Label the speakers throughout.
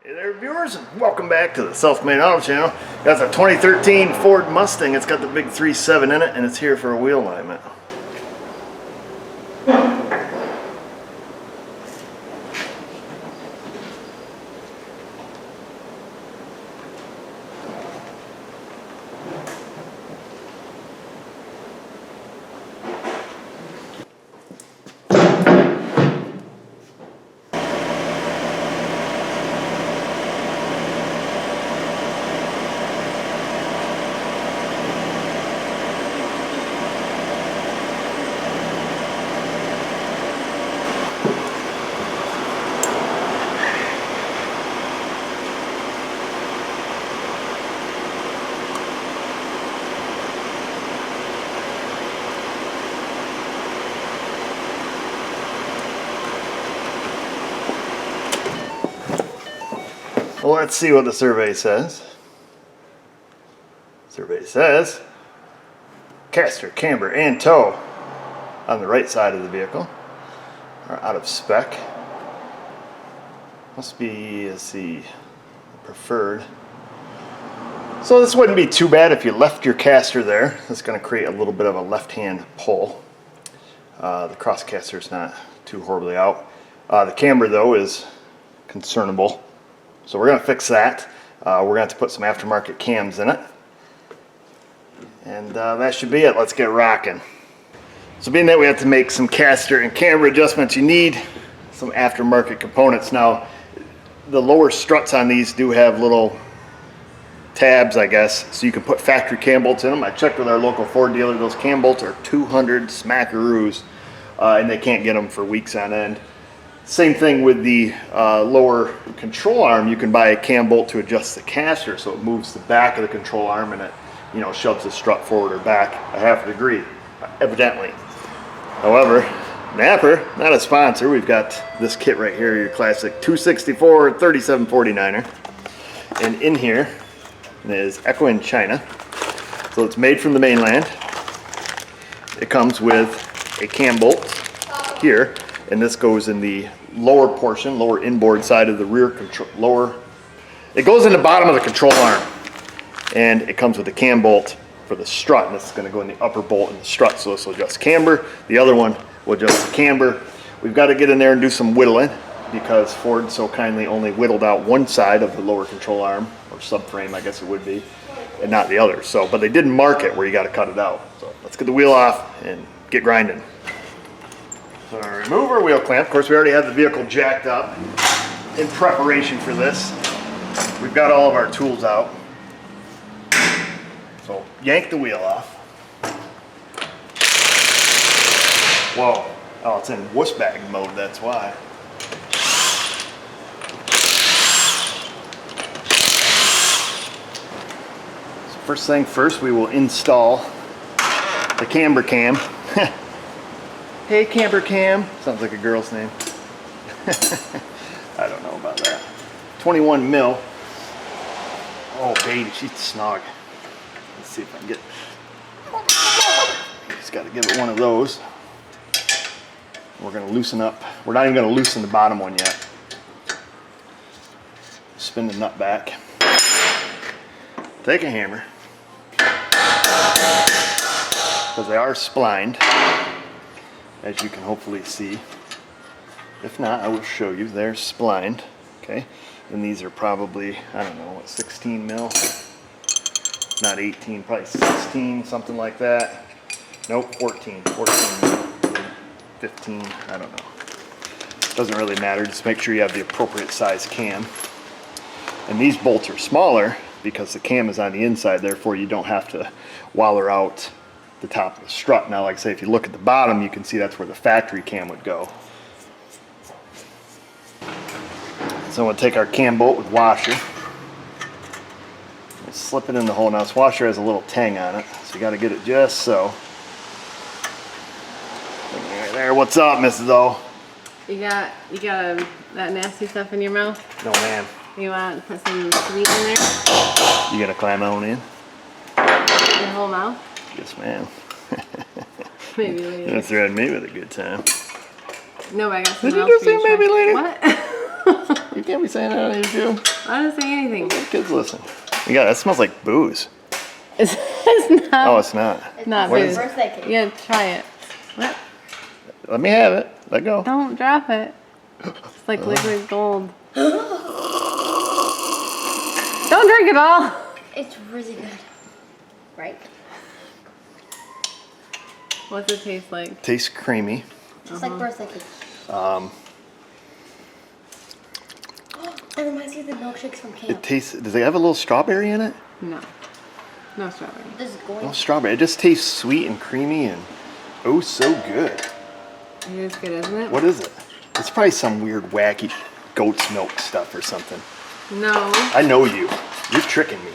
Speaker 1: Hey there viewers, and welcome back to the Self-Made Auto Channel. That's a 2013 Ford Mustang. It's got the big 3.7 in it and it's here for a wheel alignment. Well, let's see what the survey says. Survey says caster, camber, and toe on the right side of the vehicle are out of spec. Must be, let's see, preferred. So this wouldn't be too bad if you left your caster there. That's going to create a little bit of a left-hand pull. The cross caster is not too horribly out. The camber though is concernable. So we're going to fix that. We're going to have to put some aftermarket cams in it. And that should be it. Let's get rocking. So being that we have to make some caster and camber adjustments, you need some aftermarket components. Now, the lower struts on these do have little tabs, I guess, so you can put factory cam bolts in them. I checked with our local Ford dealer. Those cam bolts are 200 smackaroos, and they can't get them for weeks on end. Same thing with the lower control arm. You can buy a cam bolt to adjust the caster so it moves the back of the control arm and it, you know, shoves the strut forward or back a half a degree, evidently. However, Napper, not a sponsor. We've got this kit right here, your classic 264 3749er. And in here is Echo in China. So it's made from the mainland. It comes with a cam bolt here. And this goes in the lower portion, lower inboard side of the rear control, it goes in the bottom of the control arm. And it comes with a cam bolt for the strut, and this is going to go in the upper bolt in the strut, so this will adjust camber. The other one will adjust the camber. We've got to get in there and do some whittling, because Ford so kindly only whittled out one side of the lower control arm, or subframe I guess it would be, and not the other. So, but they didn't mark it where you got to cut it out. So let's get the wheel off and get grinding. So remove our wheel clamp. Of course, we already have the vehicle jacked up in preparation for this. We've got all of our tools out. So yank the wheel off. Whoa. Oh, it's in wuss bag mode, that's why. So first thing first, we will install the camber cam. Hey, Camber Cam. Sounds like a girl's name. I don't know about that. 21 mil. Oh, baby, she's snug. Let's see if I can get... Just got to give it one of those. We're going to loosen up. We're not even going to loosen the bottom one yet. Spin the nut back. Take a hammer. Because they are splined, as you can hopefully see. If not, I will show you. They're splined, okay? And these are probably, I don't know, what, 16 mil? Not 18, probably 16, something like that. Nope, 14 mil, 15, I don't know. Doesn't really matter, just make sure you have the appropriate size cam. And these bolts are smaller because the cam is on the inside, therefore you don't have to waller out the top of the strut. Now, like I say, if you look at the bottom, you can see that's where the factory cam would go. So we'll take our cam bolt with washer. We'll slip it in the hole. Now this washer has a little tang on it, so you got to get it just so. Right there. What's up, Mrs. O?
Speaker 2: You got that nasty stuff in your mouth?
Speaker 1: No, ma'am.
Speaker 2: You want to put some sweet in there?
Speaker 1: You gonna climb on in?
Speaker 2: Your whole mouth?
Speaker 1: Yes, ma'am.
Speaker 2: Maybe later.
Speaker 1: You're gonna threaten me with a good time.
Speaker 2: No, I got some
Speaker 1: Did you
Speaker 2: else
Speaker 1: just
Speaker 2: for
Speaker 1: say
Speaker 2: you to
Speaker 1: maybe
Speaker 2: try.
Speaker 1: later?
Speaker 2: What?
Speaker 1: You can't be saying that on YouTube.
Speaker 2: I didn't say anything.
Speaker 1: Kids listen. Yeah, that smells like booze.
Speaker 2: It's not.
Speaker 1: Oh, it's not.
Speaker 2: Not
Speaker 1: What
Speaker 2: booze.
Speaker 1: is it?
Speaker 3: Birthday cake.
Speaker 2: You gotta try it. What?
Speaker 1: Let me have it. Let go.
Speaker 2: Don't drop it. It's like liquid gold. Don't drink it all.
Speaker 3: It's really good. Right?
Speaker 2: What's it taste like?
Speaker 1: Tastes creamy.
Speaker 3: Just like birthday cake. That reminds me of the milkshakes from camp.
Speaker 1: It tastes. Does it have a little strawberry in it?
Speaker 2: No. No strawberry.
Speaker 3: This is going.
Speaker 1: No strawberry. It just tastes sweet and creamy and oh, so good.
Speaker 2: It is good, isn't it?
Speaker 1: What is it? It's probably some weird, wacky goat's milk stuff or something.
Speaker 2: No.
Speaker 1: I know you. You're tricking me.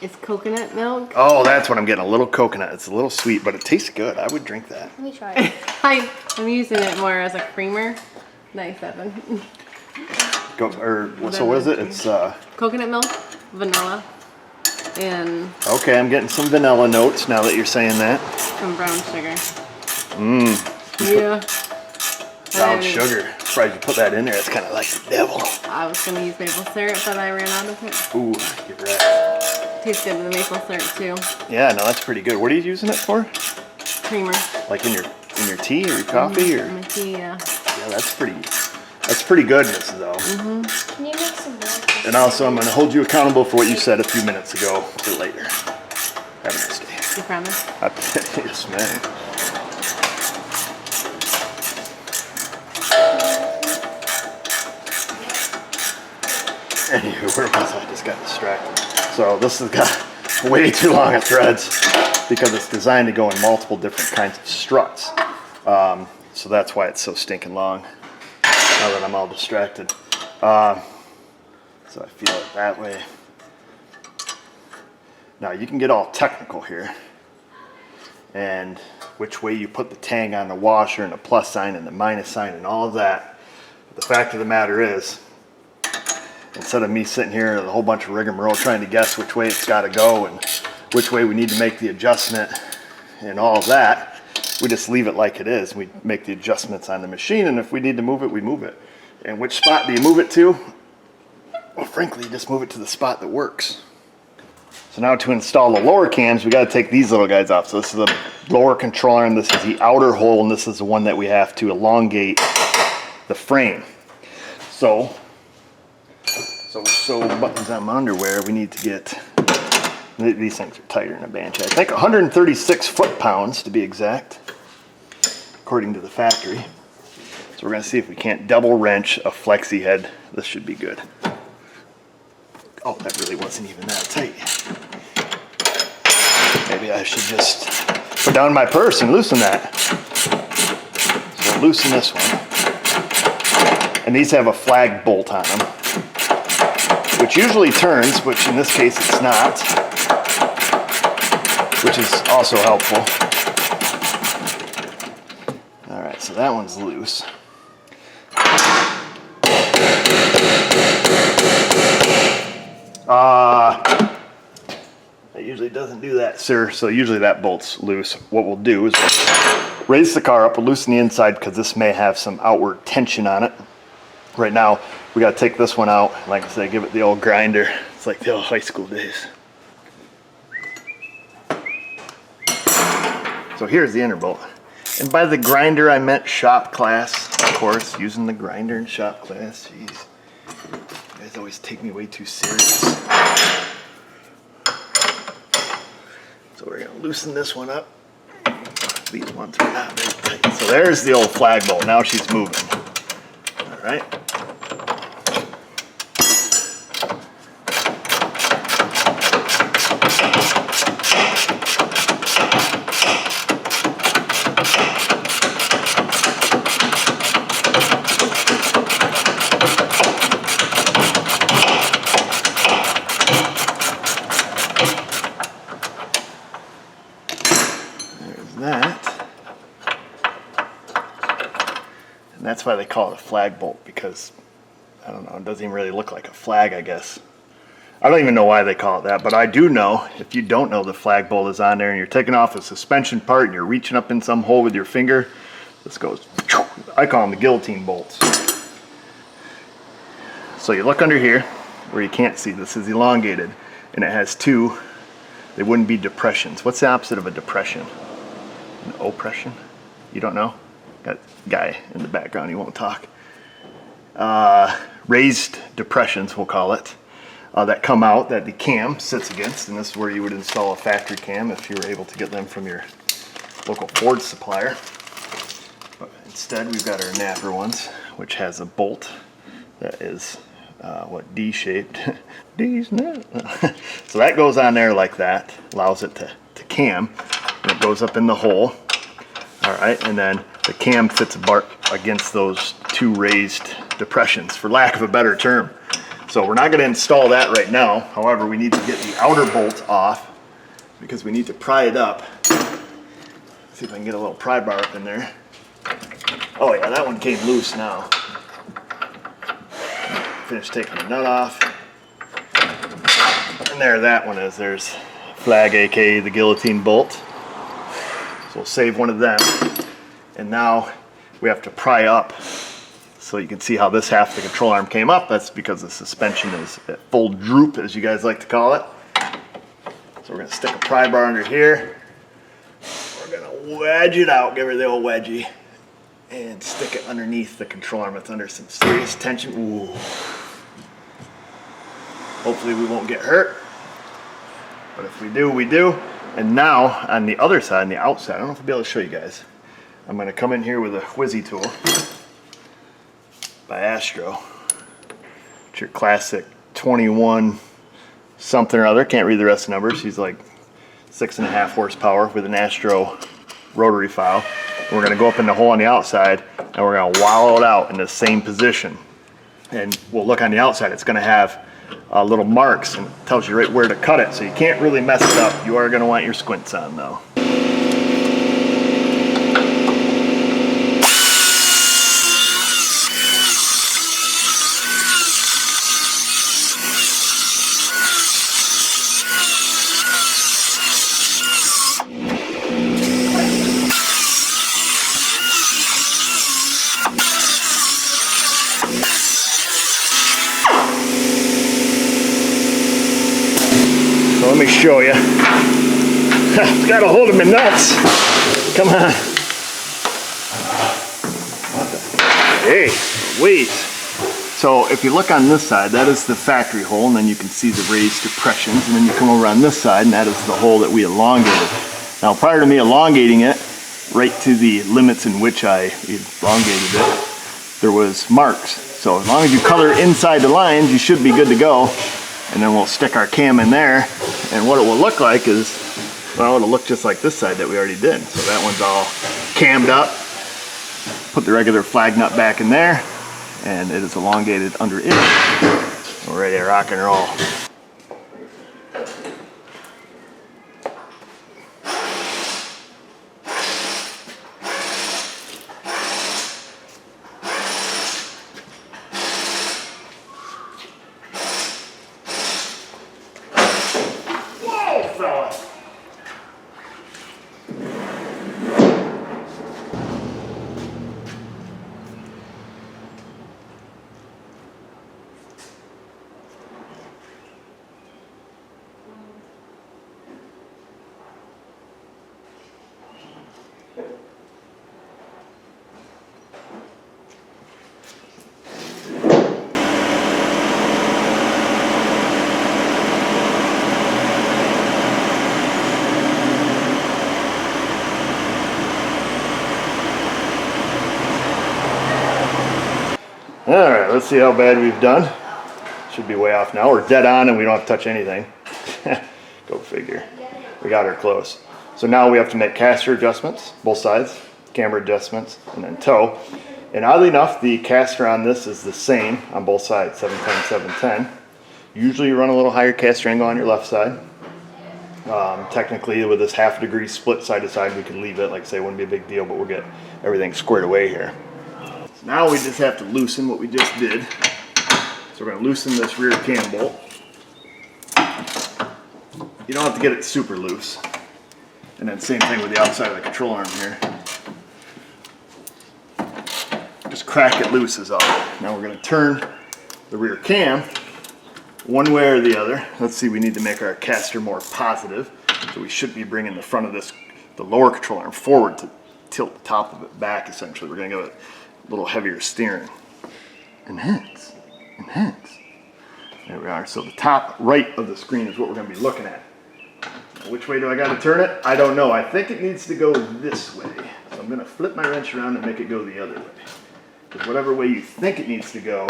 Speaker 2: It's coconut milk.
Speaker 1: Oh, that's what I'm getting. A little coconut. It's a little sweet, but it tastes good. I would drink that.
Speaker 3: Let me try it.
Speaker 2: I'm using it more as a creamer. Nice, Evan.
Speaker 1: So what is it? It's
Speaker 2: Coconut milk, vanilla, and
Speaker 1: okay. I'm getting some vanilla notes now that you're saying that.
Speaker 2: some brown sugar.
Speaker 1: Mmm.
Speaker 2: Yeah.
Speaker 1: Brown
Speaker 2: And
Speaker 1: sugar. Surprised you put that in there. It's kind of like the devil.
Speaker 2: I was gonna use maple syrup, but I ran out of it.
Speaker 1: Ooh, you're right.
Speaker 2: Tastes good with the maple syrup too.
Speaker 1: Yeah, no, that's pretty good. What are you using it for?
Speaker 2: Creamer.
Speaker 1: Like in your tea or your coffee or?
Speaker 2: My tea, yeah.
Speaker 1: Yeah, that's pretty good, Mrs. O.
Speaker 3: Can you make some more?
Speaker 1: And also, I'm going to hold you accountable for what you said a few minutes ago for later. Have a nice day.
Speaker 2: You promise?
Speaker 1: Yes, man. Anywho, where was I? Just got distracted. So this has got way too long of threads because it's designed to go in multiple different kinds of struts. So that's why it's so stinking long. Now that I'm all distracted. So I feel it that way. Now you can get all technical here. And which way you put the tang on the washer and the plus sign and the minus sign and all of that. But the fact of the matter is, instead of me sitting here with a whole bunch of rigmarole trying to guess which way it's got to go and which way we need to make the adjustment and all of that, we just leave it like it is. We make the adjustments on the machine, and if we need to move it, we move it. And which spot do you move it to? Well, frankly, you just move it to the spot that works. So now to install the lower cams, we got to take these little guys off. So this is the lower controller, and this is the outer hole, and this is the one that we have to elongate the frame. So buttons on my underwear, we need to get, these things are tighter than a banshee. I think 136 foot-pounds to be exact, according to the factory. So we're gonna see if we can't double wrench a flexi head. This should be good. Oh, that really wasn't even that tight. Maybe I should just put down my purse and loosen that. So we'll loosen this one. And these have a flag bolt on them, which usually turns, which in this case it's not, which is also helpful. All right, so that one's loose. That usually doesn't do that, sir. So usually that bolt's loose. What we'll do is we'll raise the car up, we'll loosen the inside because this may have some outward tension on it. Right now, we got to take this one out. Like I said, give it the old grinder. It's like the old high school days. So here's the inner bolt. And by the grinder, I meant shop class, of course, using the grinder in shop class. Jeez, you guys always take me way too serious. So we're gonna loosen this one up. These ones are not very tight. So there's the old flag bolt. Now she's moving. All right. That's why they call it a flag bolt, because I don't know, it doesn't even really look like a flag, I guess. I don't even know why they call it that, but I do know, if you don't know the flag bolt is on there and you're taking off a suspension part and you're reaching up in some hole with your finger, this goes, I call them the guillotine bolts. So you look under here where you can't see, this is elongated, and it has two, they wouldn't be depressions. What's the opposite of a depression? An oppression? You don't know? Got a guy in the background, he won't talk. Raised depressions, we'll call it, that come out that the cam sits against, and this is where you would install a factory cam if you were able to get them from your local Ford supplier. But instead we've got our napper ones, which has a bolt that is D-shaped. D's not. So that goes on there like that, allows it to cam, and it goes up in the hole. All right, and then the cam fits against those two raised depressions, for lack of a better term. So we're not going to install that right now. However, we need to get the outer bolt off because we need to pry it up. See if I can get a little pry bar up in there. Oh yeah, that one came loose now. Finish taking the nut off. And there that one is. There's flag, aka the guillotine bolt. So we'll save one of them. And now we have to pry up. So you can see how this half of the control arm came up. That's because the suspension is at full droop, as you guys like to call it. So we're going to stick a pry bar under here. We're going to wedge it out, give her the old wedgie, and stick it underneath the control arm. It's under some serious tension. Ooh. Hopefully we won't get hurt, but if we do, we do. And now on the other side, on the outside, I don't know if I'll be able to show you guys. I'm going to come in here with a Whizzy tool by Astro. It's your classic 21 something or other. Can't read the rest of the numbers. He's like 6.5 horsepower with an Astro rotary file. And we're going to go up in the hole on the outside, and we're going to wallow it out in the same position. And we'll look on the outside. It's going to have little marks, and it tells you right where to cut it, so you can't really mess it up. You are going to want your squints on though. Let me show you. It's got a hold of my nuts. Come on. Hey, wait. So if you look on this side, that is the factory hole, and then you can see the raised depressions, and then you come over on this side, and that is the hole that we elongated. Now prior to me elongating it, right to the limits in which I elongated it, there was marks. So as long as you color inside the lines, you should be good to go. And then we'll stick our cam in there, and what it will look like is, well, it'll look just like this side that we already did. So that one's all cammed up. Put the regular flag nut back in there, and it is elongated under it. We're ready to rock and roll. Alright, let's see how bad we've done. Should be way off now. We're dead on and we don't have to touch anything. Go figure. We got her close. So now we have to make caster adjustments, both sides, camber adjustments, and then toe. And oddly enough, the caster on this is the same on both sides, 710, 710. Usually you run a little higher caster angle on your left side. Technically with this half degree split side to side, we could leave it, like I say, it wouldn't be a big deal, but we'll get everything squared away here. So now we just have to loosen what we just did. So we're going to loosen this rear cam bolt. You don't have to get it super loose. And then same thing with the outside of the control arm here. Just crack it loose is all. Now we're going to turn the rear cam one way or the other. Let's see, we need to make our caster more positive. So we should be bringing the front of this, the lower control arm forward to tilt the top of it back essentially. We're gonna go a little heavier steering. Enhance. There we are. So the top right of the screen is what we're gonna be looking at. Now, which way do I gotta turn it? I don't know. I think it needs to go this way. So I'm gonna flip my wrench around and make it go the other way. Because whatever way you think it needs to go,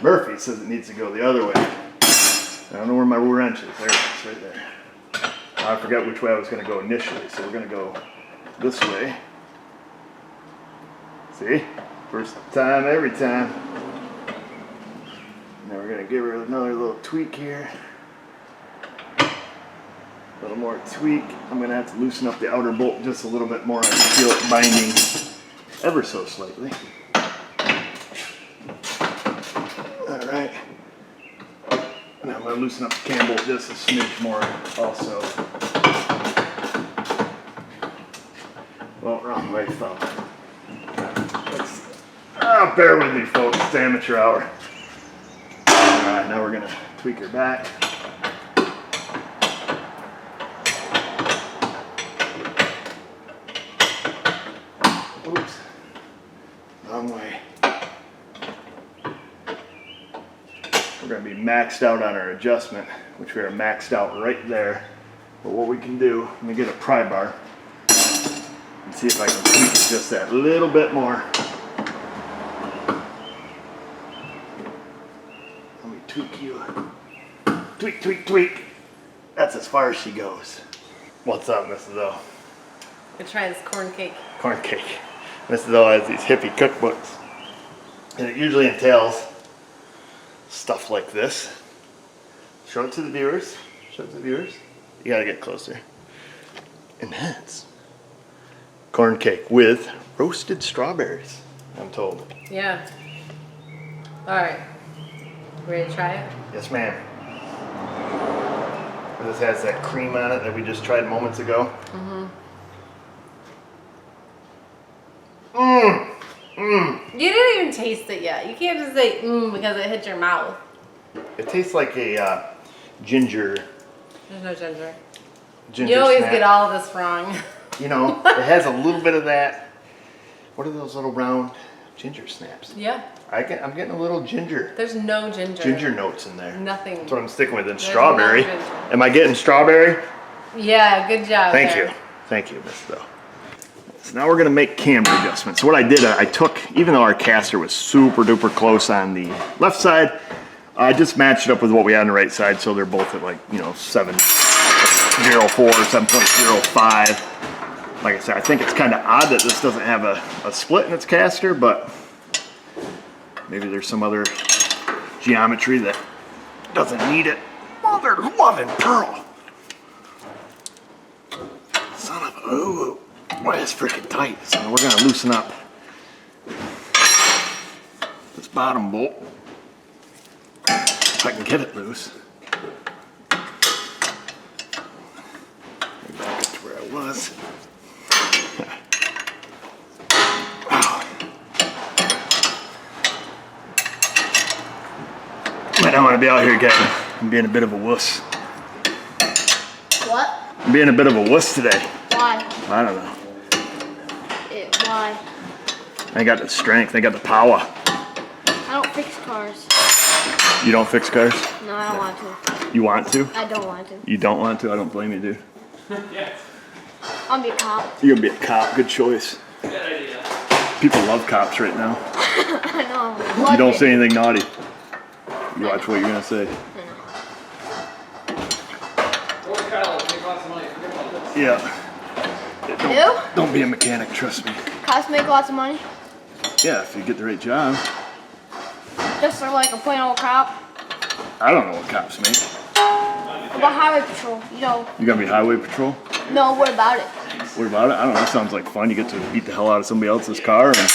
Speaker 1: Murphy says it needs to go the other way. I don't know where my wrench is. There it is, right there. I forgot which way I was going to go initially, so we're going to go this way. See? First time, every time. Now we're going to give her another little tweak here. A little more tweak. I'm going to have to loosen up the outer bolt just a little bit more. I can feel it binding ever so slightly. Alright. Now I'm going to loosen up the cam bolt just a smidge more also. Well, wrong way, thumb. Bear with me, folks. It's amateur hour. Alright, now we're going to tweak her back. Oops. Wrong way. We're going to be maxed out on our adjustment, which we are maxed out right there. But what we can do, let me get a pry bar and see if I can tweak it just that little bit more. Let me tweak you. Tweak, tweak, tweak. That's as far as she goes. What's up, Mrs. O?
Speaker 2: Gonna try this corn cake.
Speaker 1: Corn cake. Mrs. O has these hippie cookbooks, and it usually entails stuff like this. Show it to the viewers. Show it to the viewers. You gotta get closer. Enhance. Corn cake with roasted strawberries, I'm told.
Speaker 2: Yeah. Alright. Ready to try it?
Speaker 1: Yes, ma'am. This has that cream on it that we just tried moments ago.
Speaker 2: You didn't even taste it yet. You can't just say because it hit your mouth.
Speaker 1: It tastes like a ginger.
Speaker 2: There's no ginger.
Speaker 1: Ginger
Speaker 2: You always
Speaker 1: snap.
Speaker 2: get all of this wrong.
Speaker 1: You know, it has a little bit of that. What are those little round ginger snaps?
Speaker 2: Yeah.
Speaker 1: I'm getting a little ginger.
Speaker 2: There's no ginger.
Speaker 1: Ginger notes in there.
Speaker 2: Nothing.
Speaker 1: That's what I'm sticking with. And
Speaker 2: There's
Speaker 1: strawberry.
Speaker 2: no ginger.
Speaker 1: Am I getting strawberry?
Speaker 2: Yeah, good job.
Speaker 1: Thank
Speaker 2: there.
Speaker 1: you. Thank you, Miss Though. So now we're going to make camber adjustments. So what I did, I took, even though our caster was super duper close on the left side, I just matched it up with what we had on the right side. So they're both at like, 7.04, 7.05. Like I said, I think it's kind of odd that this doesn't have a split in its caster, but maybe there's some other geometry that doesn't need it. Mother loving pearl. Son of a, ooh, boy, that's freaking tight. So we're gonna loosen up this bottom bolt, if I can get it loose. Get back up to where I was. I don't want to be out here, guys. I'm being a bit of a wuss.
Speaker 3: What?
Speaker 1: I'm being a bit of a wuss today.
Speaker 3: Why?
Speaker 1: I don't know.
Speaker 3: Why?
Speaker 1: I got the strength. I got the power.
Speaker 3: I don't fix cars.
Speaker 1: You don't fix cars?
Speaker 3: No, I don't want to.
Speaker 1: You want to?
Speaker 3: I don't want to.
Speaker 1: You don't want to? I don't blame you, dude.
Speaker 3: I'll be a cop.
Speaker 1: You're gonna be a cop. Good choice.
Speaker 4: Good idea.
Speaker 1: People love cops right now.
Speaker 3: I know.
Speaker 1: You don't say anything naughty. You watch what you're gonna say.
Speaker 4: Or Kyle, make lots of money. Forget about this.
Speaker 1: Yeah. Don't be a mechanic, trust me.
Speaker 3: Cops make lots of money.
Speaker 1: Yeah, if you get the right job.
Speaker 3: Just for like a plain old cop.
Speaker 1: I don't know what cops make.
Speaker 3: What about highway patrol? You know.
Speaker 1: You gonna be highway patrol?
Speaker 3: No, what about it?
Speaker 1: What about it? I don't know. It sounds like fun. You get to beat the hell out of somebody else's car and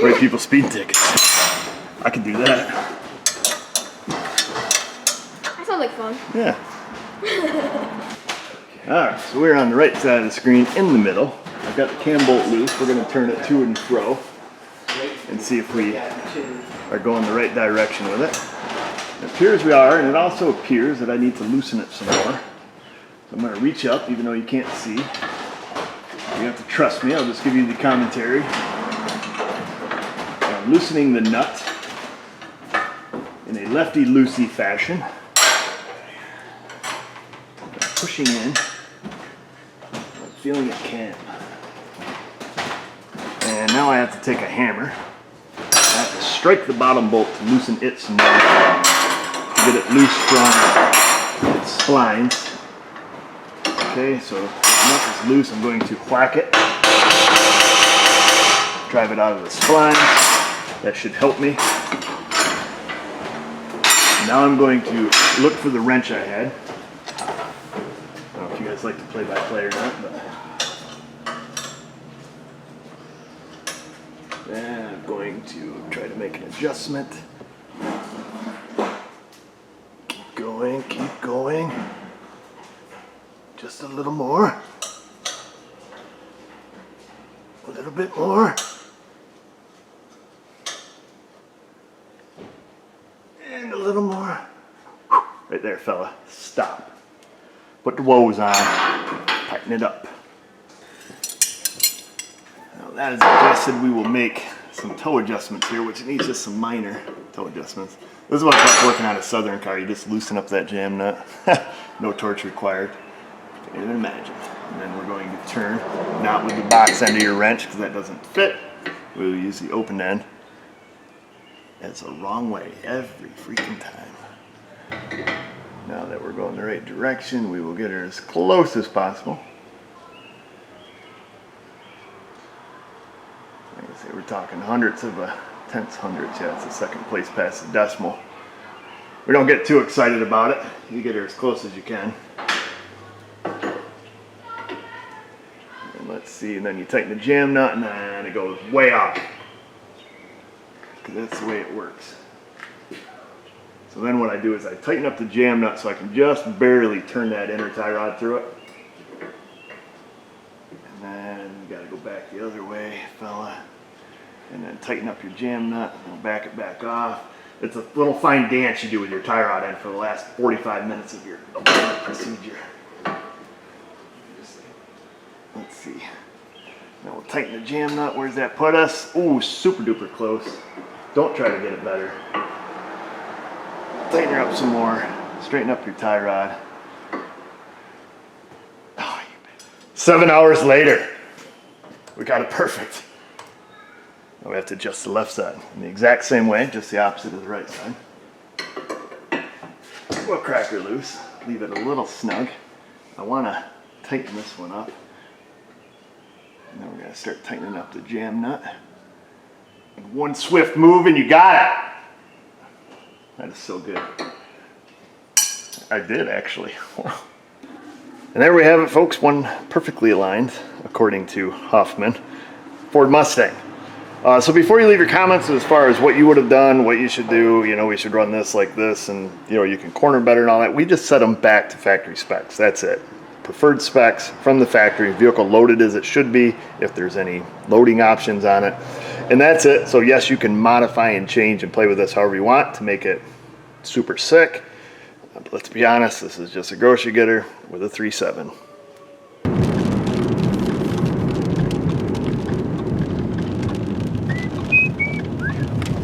Speaker 1: write people speed tickets. I could do that.
Speaker 3: That sounds like fun.
Speaker 1: Yeah. Alright, so we're on the right side of the screen in the middle. I've got the cam bolt loose. We're going to turn it to and fro. And and see if we are going the right direction with it. It appears we are, and it also appears that I need to loosen it some more. So I'm going to reach up, even though you can't see. You have to trust me, I'll just give you the commentary. I'm loosening the nut in a lefty-loosey fashion. I'm pushing in. I'm feeling it can. And now I have to take a hammer. I have to strike the bottom bolt to loosen it some more. To get it loose from its splines. Okay, so if the nut is loose, I'm going to whack it. Drive it out of the splines. That should help me. Now I'm going to look for the wrench I had. I don't know if you guys like to play-by-play or not, but then I'm going to try to make an adjustment. Keep going, keep going. Just a little more. A little bit more. And a little more. Right there, fella. Stop. Put the woes on. Tighten it up. Now that is adjusted, we will make some toe adjustments here, which needs just some minor toe adjustments. This is what it's like working on a Southern car. You just loosen up that jam nut. No torch required. You can imagine. And then we're going to turn, not with the box end of your wrench, because that doesn't fit. We'll use the open end. It's the wrong way every freaking time. Now that we're going the right direction, we will get her as close as possible. Like I say, we're talking hundredths of a tenths hundredths. Yeah, it's the second place past the decimal. We don't get too excited about it. You get her as close as you can. And let's see, and then you tighten the jam nut, and then it goes way off. That's the way it works. So then what I do is I tighten up the jam nut so I can just barely turn that inner tie rod through it. And then you gotta go back the other way, fella. And then tighten up your jam nut and back it back off. It's a little fine dance you do with your tie rod end for the last 45 minutes of your procedure. Let's see. Now we'll tighten the jam nut. Where's that put us? Ooh, super duper close. Don't try to get it better. Tighten her up some more. Straighten up your tie rod. Oh, 7 hours later, we got it perfect. Now we have to adjust the left side in the exact same way, just the opposite of the right side. We'll crack her loose, leave it a little snug. I want to tighten this one up. And then we're going to start tightening up the jam nut. One swift move and you got it. That is so good. I did actually. And there we have it, folks. One perfectly aligned, according to Hoffman, Ford Mustang. So before you leave your comments as far as what you would have done, what you should do, you know, we should run this like this, and you know, you can corner better and all that. We just set them back to factory specs. That's it. Preferred specs from the factory, vehicle loaded as it should be, if there's any loading options on it. And that's it. So yes, you can modify and change and play with this however you want to make it super sick. But let's be honest, this is just a grocery getter with a 3.7.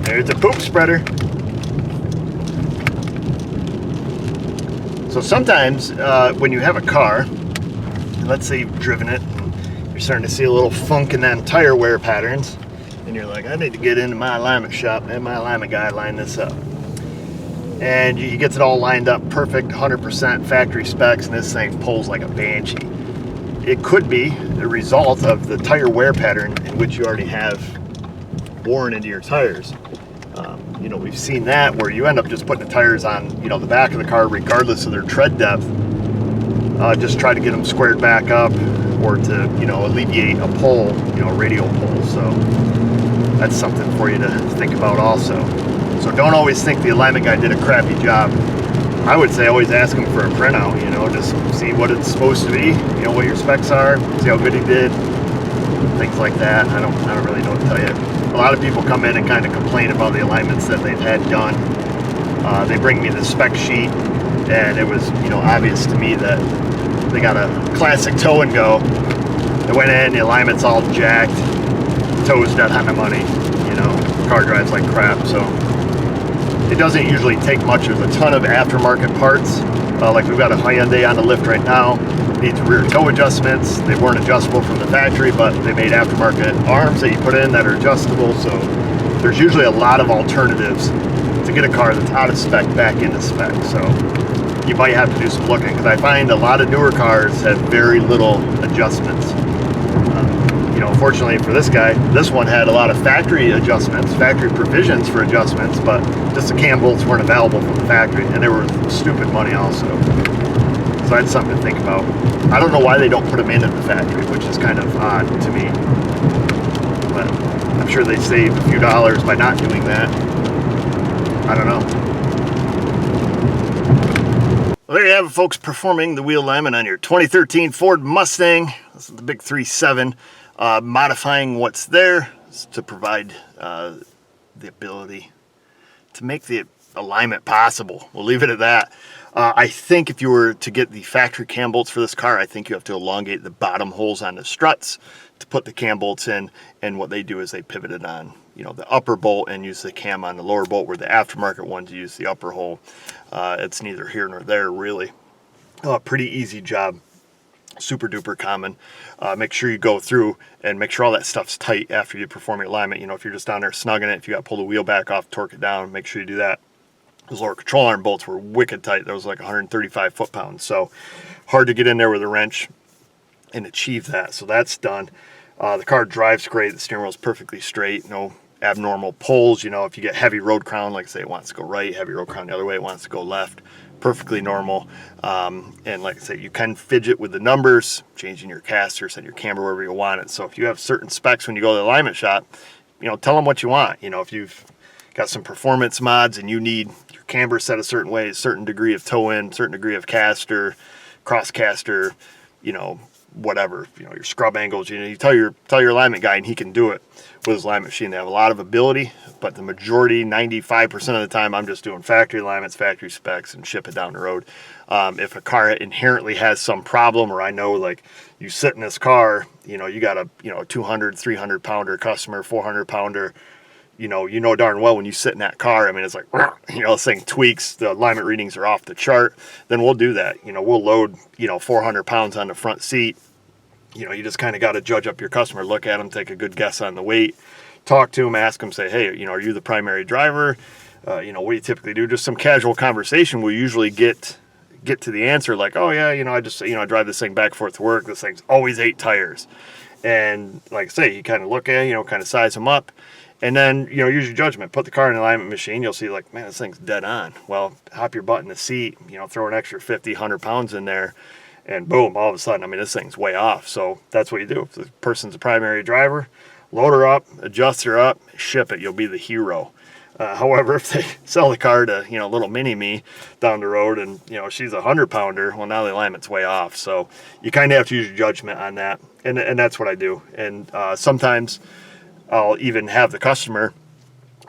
Speaker 1: There's a poop spreader. So sometimes when you have a car, and let's say you've driven it, and you're starting to see a little funk in them tire wear patterns, and you're like, I need to get into my alignment shop and my alignment guy line this up. And he gets it all lined up perfect, 100% factory specs, and this thing pulls like a banshee. It could be a result of the tire wear pattern in which you already have worn into your tires. You know, we've seen that where you end up just putting the tires on, you know, the back of the car regardless of their tread depth. Just try to get them squared back up, or to, you know, alleviate a pull, you know, a radial pull. So that's something for you to think about also. So don't always think the alignment guy did a crappy job. I would say always ask him for a printout, you know, just see what it's supposed to be, you know, what your specs are, see how good he did, things like that. I don't really know what to tell you. A lot of people come in and kind of complain about the alignments that they've had done. They bring me the spec sheet, and it was, you know, obvious to me that they got a classic tow and go. They went in, the alignment's all jacked, tow's dead on the money, you know, car drives like crap. So it doesn't usually take much. There's a ton of aftermarket parts. Like we've got a Hyundai on the lift right now. Needs rear toe adjustments. They weren't adjustable from the factory, but they made aftermarket arms that you put in that are adjustable. So there's usually a lot of alternatives to get a car that's out of spec back into spec. So you might have to do some looking, because I find a lot of newer cars have very little adjustments. You know, fortunately for this guy, this one had a lot of factory adjustments, factory provisions for adjustments, but just the cam bolts weren't available from the factory, and they were stupid money also. So that's something to think about. I don't know why they don't put them in at the factory, which is kind of odd to me. But I'm sure they saved a few dollars by not doing that. I don't know. Well, there you have it, folks, performing the wheel alignment on your 2013 Ford Mustang. This is the big 3.7. Modifying what's there to provide the ability to make the alignment possible. We'll leave it at that. I think if you were to get the factory cam bolts for this car, I think you have to elongate the bottom holes on the struts to put the cam bolts in, and what they do is they pivot it on, you know, the upper bolt and use the cam on the lower bolt, where the aftermarket ones use the upper hole. It's neither here nor there, really. Pretty easy job. Super duper common. Make sure you go through and make sure all that stuff's tight after you perform your alignment. You know, if you're just down there snugging it, if you got to pull the wheel back off, torque it down, make sure you do that. Those lower control arm bolts were wicked tight. Those like 135 foot-pounds. So hard to get in there with a wrench and achieve that. So that's done. The car drives great. The steering wheel's perfectly straight. No abnormal pulls. You know, if you get heavy road crown, like say it wants to go right, heavy road crown the other way, it wants to go left. Perfectly normal. And like I say, you can fidget with the numbers, changing your caster, set your camber wherever you want it. So if you have certain specs when you go to the alignment shop, you know, tell them what you want. You know, if you've got some performance mods and you need your camber set a certain way, a certain degree of toe-in, certain degree of caster, cross caster, you know, whatever, you know, your scrub angles, you know, you tell your alignment guy and he can do it with his alignment machine. They have a lot of ability, but the majority, 95% of the time, I'm just doing factory alignments, factory specs, and ship it down the road. If a car inherently has some problem, or I know, like, you sit in this car, you know, you got a, you know, 200, 300 pounder customer, 400 pounder, you know darn well when you sit in that car, I mean, it's like, you know, this thing tweaks, the alignment readings are off the chart, then we'll do that. You know, we'll load, you know, 400 pounds on the front seat. You know, you just kind of got to judge up your customer, look at them, take a good guess on the weight, talk to them, ask them, say, hey, you know, are you the primary driver? You know, what do you typically do? Just some casual conversation will usually get to the answer, like, oh yeah, you know, I just, you know, I drive this thing back and forth to work. This thing's always 8 tires. And like I say, you kind of look at it, you know, kind of size them up. And then, you know, use your judgment. Put the car in the alignment machine. You'll see, like, man, this thing's dead on. Well, hop your butt in the seat, you know, throw an extra 50, 100 pounds in there, and boom, all of a sudden, I mean, this thing's way off. So that's what you do. If the person's a primary driver, load her up, adjust her up, ship it. You'll be the hero. However, if they sell the car to, you know, little mini-me down the road and, you know, she's a 100-pounder, well, now the alignment's way off. So you kind of have to use your judgment on that. And that's what I do. And sometimes I'll even have the customer,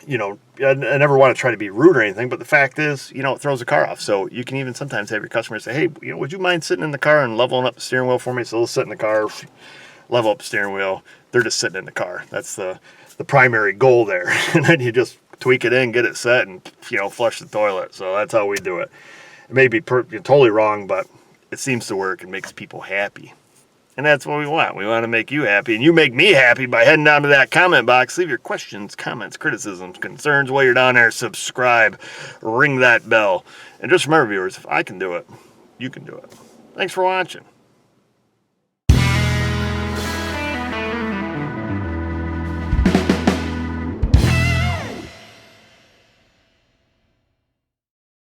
Speaker 1: you know, I never want to try to be rude or anything, but the fact is, you know, it throws the car off. So you can even sometimes have your customer say, hey, you know, would you mind sitting in the car and leveling up the steering wheel for me? So they'll sit in the car, level up the steering wheel. They're just sitting in the car. That's the primary goal there. And then you just tweak it in, get it set, and, you know, flush the toilet. So that's how we do it. It may be totally wrong, but it seems to work and makes people happy. And that's what we want. We want to make you happy. And you make me happy by heading down to that comment box. Leave your questions, comments, criticisms, concerns while you're down there. Subscribe. Ring that bell. And just remember, viewers, if I can do it, you can do it. Thanks for watching.